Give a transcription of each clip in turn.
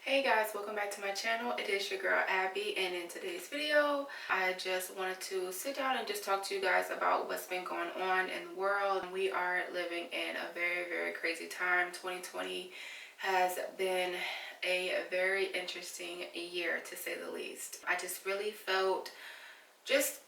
Hey guys, welcome back to my channel. It is your girl Abby, and in today's video I just wanted to sit down and just talk to you guys about what's been going on in the world. We are living in a very crazy time. 2020 has been a very interesting year, to say the least. I just really felt just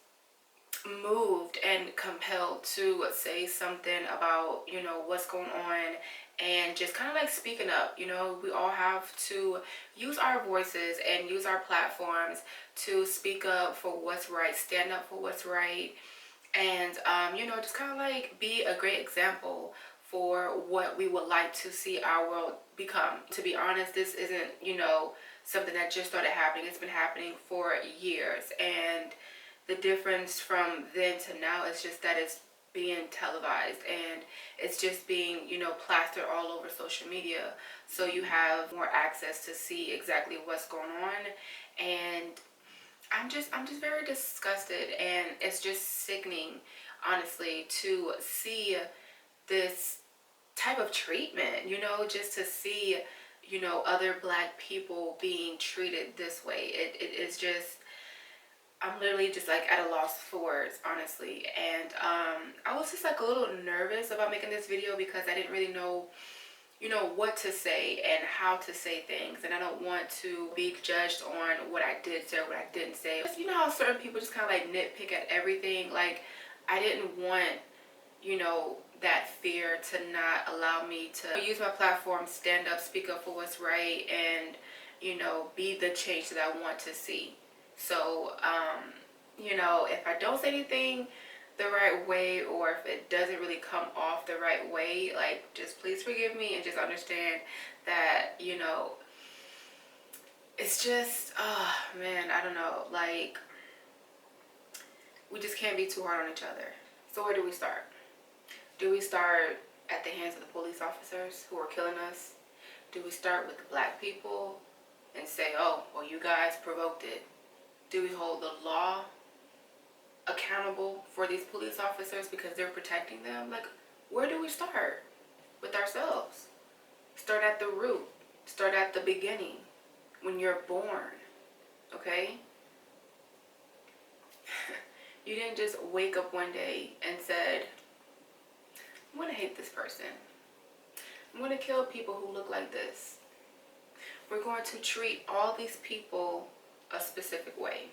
moved and compelled to say something about what's going on, and just kind of like speaking up. We all have to use our voices and use our platforms to speak up for what's right, stand up for what's right, and just kind of like be a great example for what we would like to see our world become. To be honest, this isn't something that just started happening. It's been happening for years, and the difference from then to now is just that it's being televised, and it's just being plastered all over social media, so you have more access to see exactly what's going on. And I'm just very disgusted, and it's just sickening, honestly, to see this type of treatment, just to see other Black people being treated this way. It is just, I'm literally just like at a loss for words, honestly. And I was just like a little nervous about making this video because I didn't really know what to say and how to say things, and I don't want to be judged on what I did say or what I didn't say. You know how certain people just kind of like nitpick at everything. Like, I didn't want that fear to not allow me to use my platform, stand up, speak up for what's right, and be the change that I want to see. So if I don't say anything the right way, or if it doesn't really come off the right way, like, just please forgive me and just understand that it's just, oh man, I don't know, like, we just can't be too hard on each other. So where do we start? Do we start at the hands of the police officers who are killing us? Do we start with the Black people and say, oh, well, you guys provoked it? Do we hold the law accountable for these police officers because they're protecting them? Like, where do we start? With ourselves. Start at the root. Start at the beginning, when you're born, okay? You didn't just wake up one day and said, I'm gonna hate this person. I'm gonna kill people who look like this. We're going to treat all these people a specific way.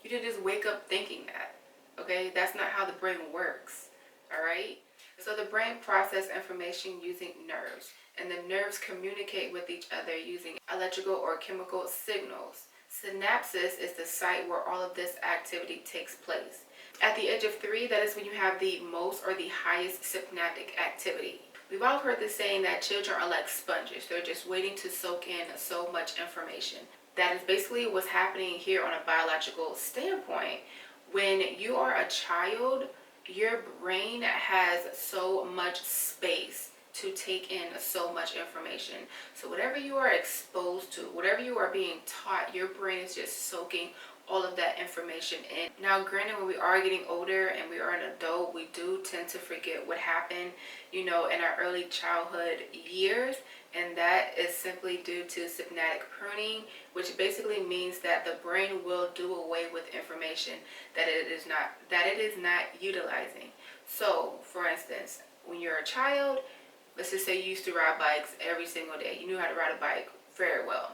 You didn't just wake up thinking that, okay? That's not how the brain works, all right? So the brain processes information using nerves, and the nerves communicate with each other using electrical or chemical signals. Synapses is the site where all of this activity takes place. At the age of 3, that is when you have the most or the highest synaptic activity. We've all heard the saying that children are like sponges. They're just waiting to soak in so much information. That is basically what's happening here on a biological standpoint. When you are a child, your brain has so much space to take in so much information. So whatever you are exposed to, whatever you are being taught, your brain is just soaking all of that information in. Now, granted, when we are getting older and we are an adult, we do tend to forget what happened, in our early childhood years. And that is simply due to synaptic pruning, which basically means that the brain will do away with information that it is not utilizing. So, for instance, when you're a child, let's just say you used to ride bikes every single day. You knew how to ride a bike very well.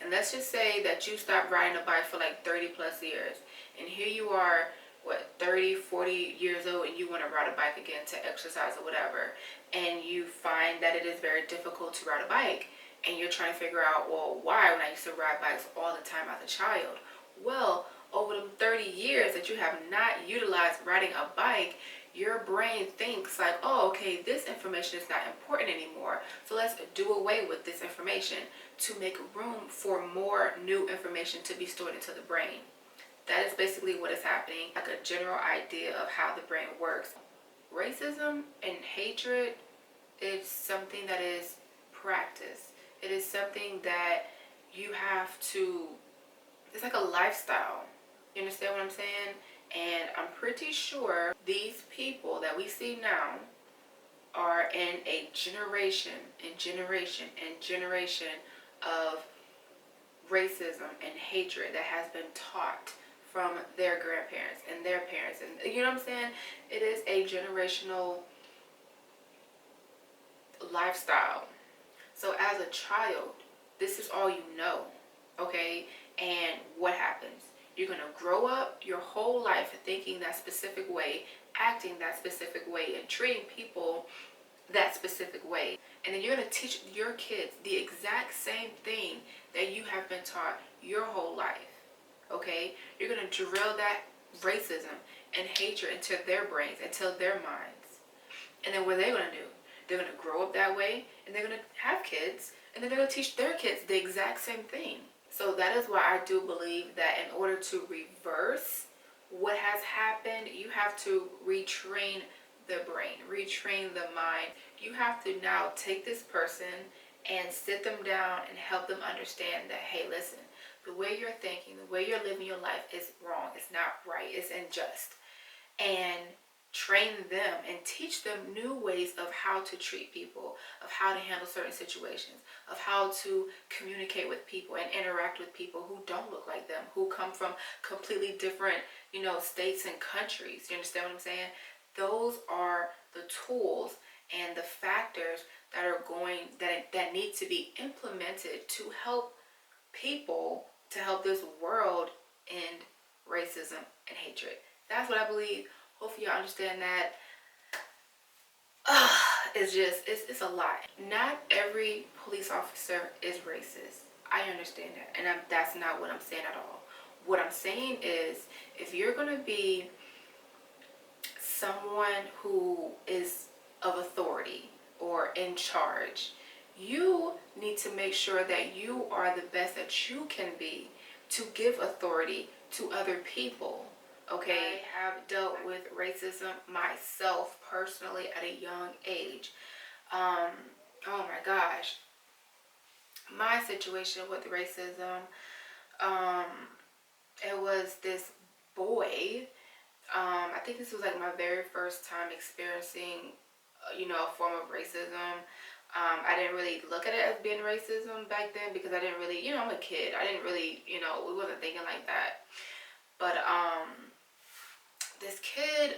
And let's just say that you stopped riding a bike for like 30 plus years. And here you are, 30, 40 years old, and you want to ride a bike again to exercise or whatever. And you find that it is very difficult to ride a bike. And you're trying to figure out, well, why, when I used to ride bikes all the time as a child? Well, over the 30 years that you have not utilized riding a bike, your brain thinks like, oh, okay, this information is not important anymore, so let's do away with this information to make room for more new information to be stored into the brain. That is basically what is happening, like a general idea of how the brain works. Racism and hatred is something that is practiced. It is something that you have to, it's like a lifestyle. You understand what I'm saying? And I'm pretty sure these people that we see now are in a generation and generation and generation of racism and hatred that has been taught from their grandparents and their parents, and you know what I'm saying? It is a generational lifestyle. So as a child, this is all you know, okay? And what happens? You're gonna grow up your whole life thinking that specific way, acting that specific way, and treating people that specific way. And then you're gonna teach your kids the exact same thing that you have been taught your whole life, okay? You're gonna drill that racism and hatred into their brains, into their minds. And then what are they gonna do? They're gonna grow up that way, and they're gonna have kids, and then they're gonna teach their kids the exact same thing. So that is why I do believe that in order to reverse what has happened, you have to retrain the brain, retrain the mind. You have to now take this person and sit them down and help them understand that, hey, listen, the way you're thinking, the way you're living your life is wrong. It's not right. It's unjust. And train them and teach them new ways of how to treat people, of how to handle certain situations, of how to communicate with people and interact with people who don't look like them, who come from completely different, states and countries. You understand what I'm saying? Those are the tools and the factors that are that need to be implemented to help people, to help this world end racism and hatred. That's what I believe. Hopefully y'all understand that. It's a lot. Not every police officer is racist. I understand that, and that's not what I'm saying at all. What I'm saying is, if you're gonna be someone who is of authority or in charge, you need to make sure that you are the best that you can be to give authority to other people. Okay, I have dealt with racism myself personally at a young age. Oh my gosh, my situation with racism, it was this boy. I think this was like my very first time experiencing, a form of racism. I didn't really look at it as being racism back then because I didn't really, I'm a kid. I didn't really, we wasn't thinking like that. But this kid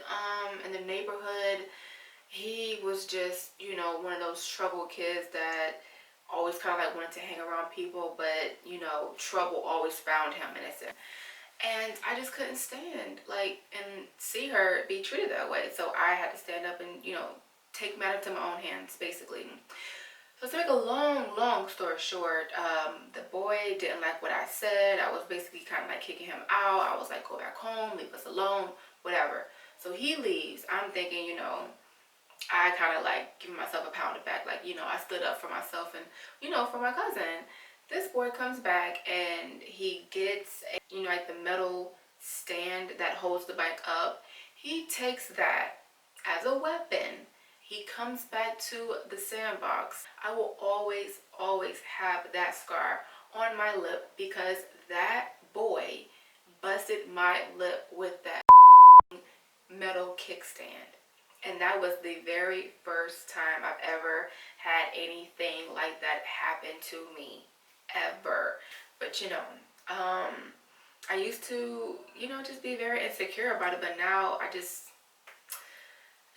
in the neighborhood, he was just, one of those trouble kids that always kind of like wanted to hang around people, but, trouble always found him, in a sense. And I just couldn't stand, and see her be treated that way. So I had to stand up and, take matters to my own hands, basically. So to make a long story short, the boy didn't like what I said. I was basically kind of like kicking him out. I was like, go back home, leave us alone, whatever. So he leaves. I'm thinking, I kind of like giving myself a pound of back. Like, I stood up for myself and, for my cousin. This boy comes back and he gets, like the metal stand that holds the bike up. He takes that as a weapon. He comes back to the sandbox. I will always have that scar on my lip because that boy busted my lip with that metal kickstand. And that was the very first time I've ever had anything like that happen to me. Ever. But I used to, just be very insecure about it, but now I just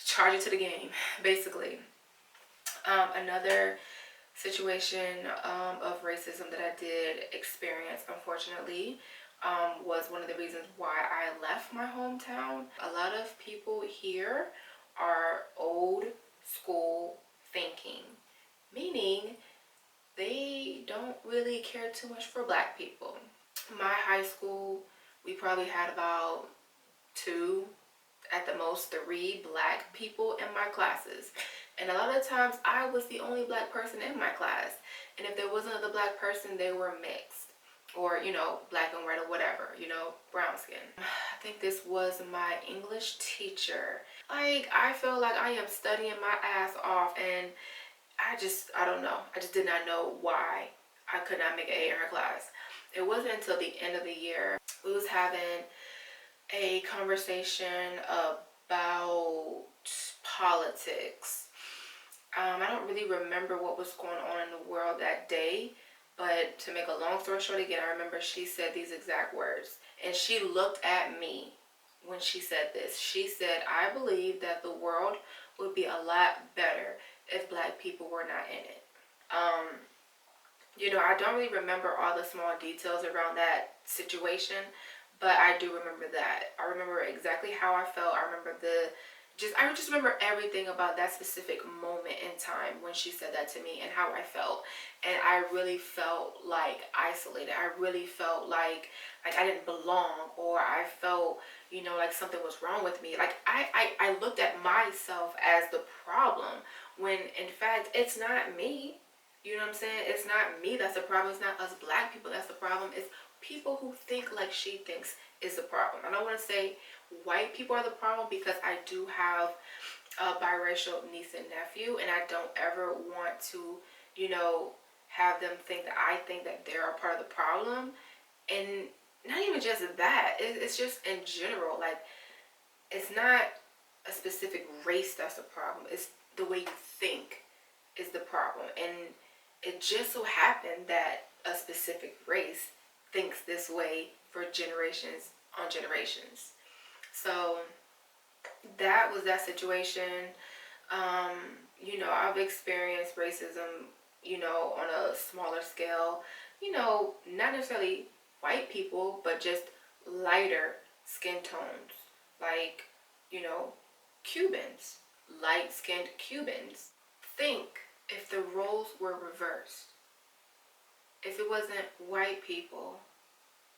charge it to the game, basically. Another situation of racism that I did experience, unfortunately, was one of the reasons why I left my hometown. A lot of people here are old school thinking, meaning they don't really care too much for black people. My high school, we probably had about 2, at the most 3 black people in my classes. And a lot of times I was the only black person in my class. And if there wasn't another black person, they were mixed. Or, black and white or whatever, brown skin. I think this was my English teacher. I feel like I am studying my ass off, and I don't know. I just did not know why I could not make an A in her class. It wasn't until the end of the year. We was having a conversation about politics. I don't really remember what was going on in the world that day, But to make a long story short, again, I remember she said these exact words. And she looked at me when she said this. She said, I believe that the world would be a lot better if black people were not in it. Um, I don't really remember all the small details around that situation, but I do remember that. I remember exactly how I felt. I just remember everything about that specific moment in time when she said that to me and how I felt. And I really felt like isolated. I really felt like I didn't belong, or I felt, like something was wrong with me. Like I looked at myself as the problem when in fact it's not me. You know what I'm saying? It's not me that's the problem. It's not us black people that's the problem. It's people who think like she thinks is the problem. I don't want to say white people are the problem, because I do have a biracial niece and nephew, and I don't ever want to, have them think that I think that they're a part of the problem. And not even just that. It's just in general. Like, it's not a specific race that's the problem. It's the way you think is the problem. And it just so happened that a specific race thinks this way for generations on generations. So that was that situation. I've experienced racism, on a smaller scale, not necessarily white people, but just lighter skin tones, like, Cubans, light skinned Cubans. Think if the roles were reversed, if it wasn't white people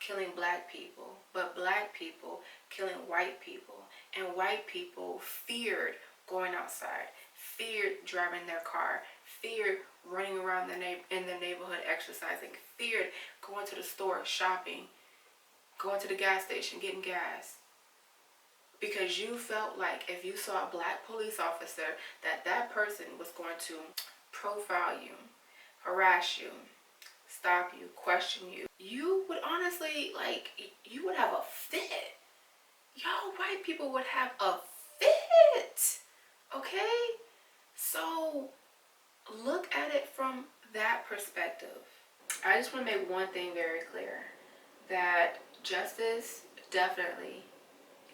killing black people, but black people killing white people, and white people feared going outside, feared driving their car, feared running around in the neighborhood exercising, feared going to the store shopping, going to the gas station getting gas, because you felt like if you saw a black police officer that person was going to profile you, harass you, stop you, question you, you would honestly, like, you would have a fit. Y'all white people would have a fit. Okay? So look at it from that perspective. I just want to make one thing very clear, that justice definitely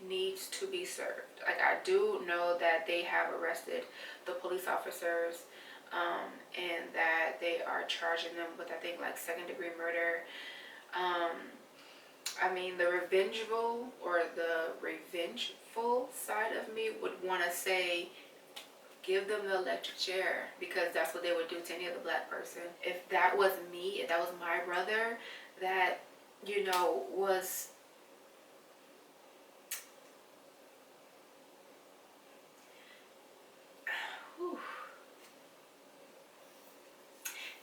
needs to be served. Like, I do know that they have arrested the police officers, and that they are charging them with, I think, like, second-degree murder. The revengeful side of me would want to say, give them the electric chair, because that's what they would do to any other black person. If that was me, if that was my brother, that, was...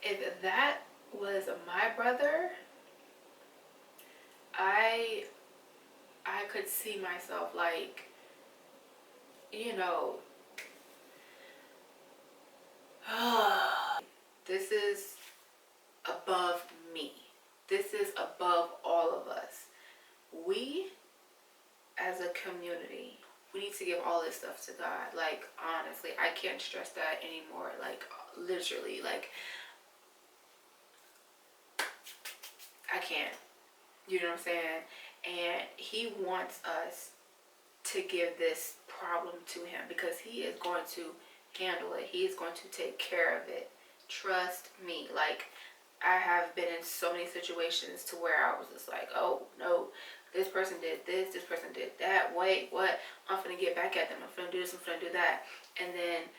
If that was my brother, I could see myself, like, this is above me. This is above all of us. We, as a community, we need to give all this stuff to God. Like, honestly, I can't stress that anymore. Like, literally, like, I can't. You know what I'm saying? And he wants us to give this problem to him, because he is going to handle it. He is going to take care of it. Trust me. Like, I have been in so many situations to where I was just like, oh no, this person did this person did that. Wait, what? I'm finna get back at them. I'm finna do this, I'm finna do that. And then,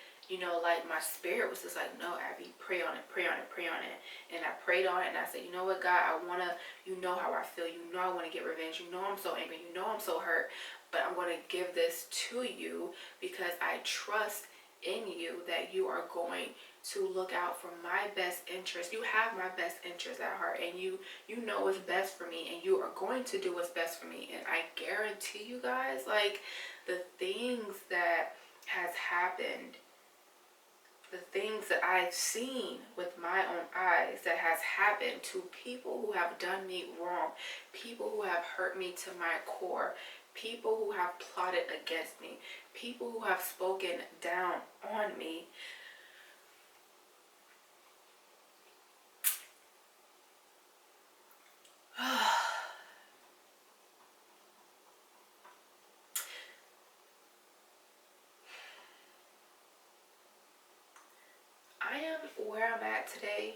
like, my spirit was just like, no, Abby, pray on it, pray on it, pray on it. And I prayed on it, and I said, you know what, God, I wanna, you know how I feel. You know I wanna get revenge. You know I'm so angry. You know I'm so hurt. But I'm gonna give this to you because I trust in you that you are going to look out for my best interest. You have my best interest at heart, and you know what's best for me, and you are going to do what's best for me. And I guarantee you guys, like, the things that has happened, the things that I've seen with my own eyes that has happened to people who have done me wrong, people who have hurt me to my core, people who have plotted against me, people who have spoken down on me. I am where I'm at today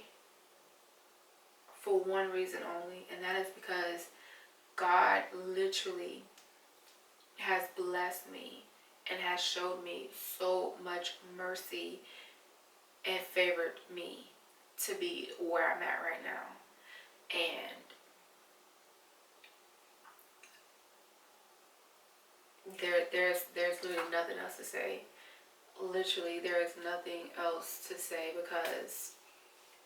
for one reason only, and that is because God literally has blessed me and has showed me so much mercy and favored me to be where I'm at right now. And there's literally nothing else to say. Literally, there is nothing else to say because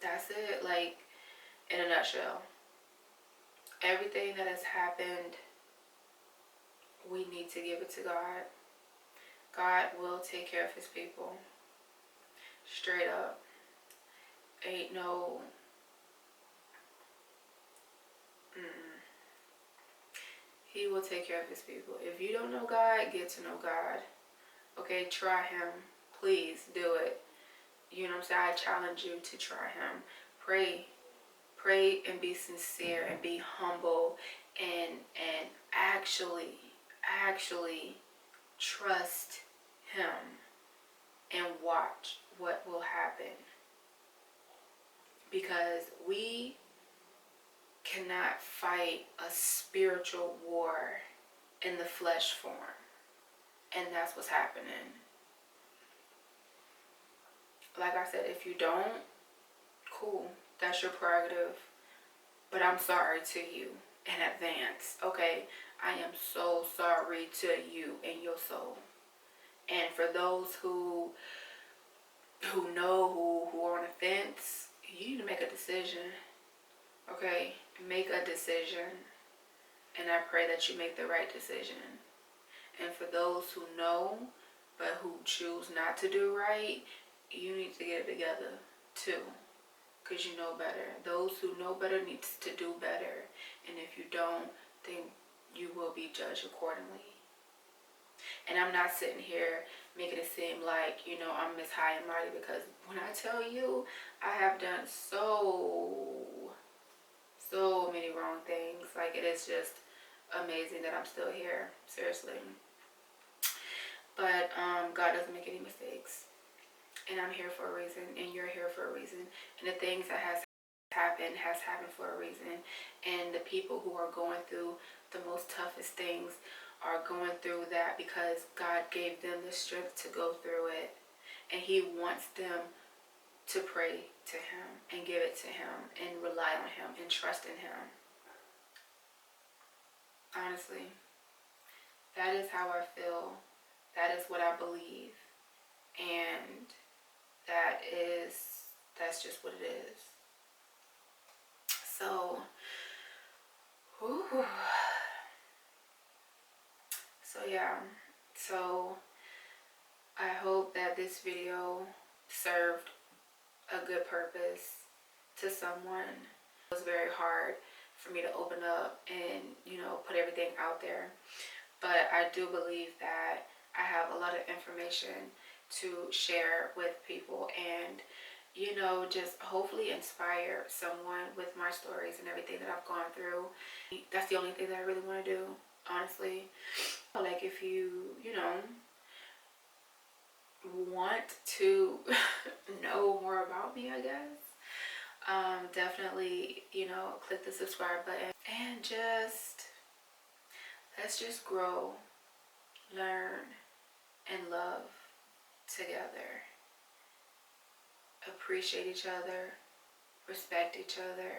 that's it. Like, in a nutshell, everything that has happened, we need to give it to God. God will take care of his people. Straight up. Ain't no... He will take care of his people. If you don't know God, get to know God. Okay, try him. Please do it. You know what I'm saying? I challenge you to try him. Pray. Pray and be sincere and be humble and actually trust him and watch what will happen. Because we cannot fight a spiritual war in the flesh form. And that's what's happening. Like I said, if you don't, cool. That's your prerogative. But I'm sorry to you in advance, okay? I am so sorry to you and your soul. And for those who know, who are on the fence, you need to make a decision, okay? Make a decision. And I pray that you make the right decision. And for those who know, but who choose not to do right, you need to get it together too. Because you know better. Those who know better needs to do better. And if you don't, then you will be judged accordingly. And I'm not sitting here making it seem like, you know, I'm Miss High and Mighty, because when I tell you, I have done so many wrong things. Like, it is just amazing that I'm still here. Seriously. But God doesn't make any mistakes. And I'm here for a reason, and you're here for a reason. And the things that has happened for a reason. And the people who are going through the most toughest things are going through that because God gave them the strength to go through it. And he wants them to pray to him and give it to him and rely on him and trust in him. Honestly, that is how I feel. That is what I believe. And that's just what it is. So, whew. So yeah, so I hope that this video served a good purpose to someone. It was very hard for me to open up and, you know, put everything out there. But I do believe that I have a lot of information to share with people and, you know, just hopefully inspire someone with my stories and everything that I've gone through. That's the only thing that I really want to do, honestly. Like, if you know, want to know more about me, I guess, definitely, you know, click the subscribe button and let's just grow, learn, and love together. Appreciate each other, respect each other,